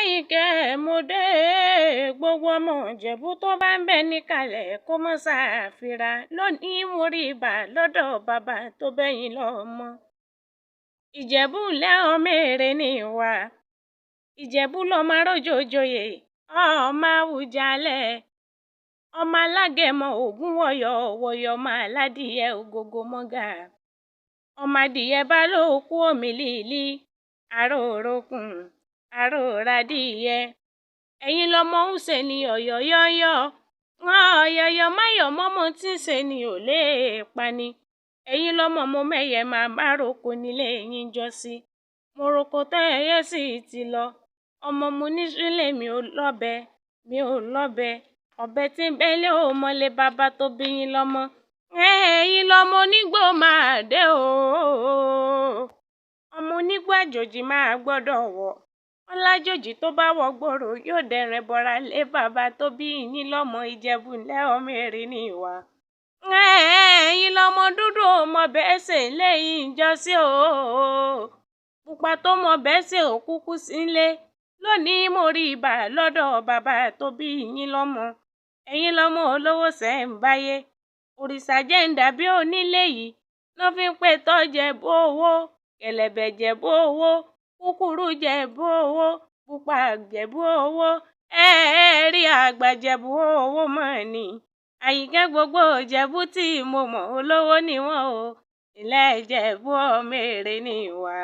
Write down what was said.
Àyìnkẹ́ mo dé gbogbo ọmọ Ìjẹ̀bú tó bá ń bẹ níkàlẹ̀ kó mọ́ ṣàfira lónìí mo rí ibà lọ́dọ̀ bàbá tó bẹ́yìn lọ́mọ. Ìjẹ̀bú ńlẹ́ ọmọ èrè níwà, Ìjẹ̀bú lọmọ arójòjòyè ọmọ Àwùjalẹ̀, ọmọ alágẹmọ ògún wọ̀yọ̀ máa ládìyẹ ògógó mọ́gà, ọmọ adìyẹ bá lóòkú òmìlílí àròrókùn àròrádìyẹ. Ẹ̀yin lọmọ ń ṣe ni ọ̀yọ̀yọ̀yọ̀ ọ̀yọ̀yọ̀ máyọ̀ mọ́mọ́ tí ń ṣe ni ò lè pani. Ẹ̀yin lọmọ mo mẹ́yẹ máa bá roko nílé yín jọ́sí, mo roko tán ẹyẹ sì ti lọ. Ọmọ mo ní sílẹ̀ mi ò lọ́bẹ ọ̀bẹ tí ń bẹ́lẹ̀ ò mọ́lé bàbá tó bí yín lọ́mọ. Ẹ̀yin lọmọ onígbò máa dé o, ọmọ onígbò àjòjì máa gbọ́dọ̀ wọ̀. Ọlájòjì tó bá wọ gbòòrò yóò dẹ̀rẹ̀ bọ́ra lé bàbá tó bí yín lọ́mọ. Ìjẹ̀bú ńlẹ́ ọmọ èrè níwà. Ẹ̀yin lọmọ dúdú ò mọ bẹ́ẹ̀ ṣe lẹ́yìn ìjọsí o, pupa tó mọ bẹ́ẹ̀ ṣe ò kúkú sílé. Lónìí mo rí ibà lọ́dọ̀ bàbá tó bí yín lọ́mọ. Ẹ̀yin lọmọ olówó ṣẹ̀ǹbáyé, òrìṣà jẹ́ ń dàbí onílé yìí ló fi ń pè tọ́ Jẹ̀bú owó, kẹ̀lẹ̀bẹ̀ Jẹ̀bú owó, kúkúrú Jẹ̀bú owó, pupa Jẹ̀bú owó, rí àgbà Jẹ̀bú owó mọ̀ ni. Àyìnkẹ́ gbogbo Ìjẹ̀bú tí mo mọ̀ olówó ni wọ́n o, ilẹ̀ Ìjẹ̀bú ọmọ èrè níwà.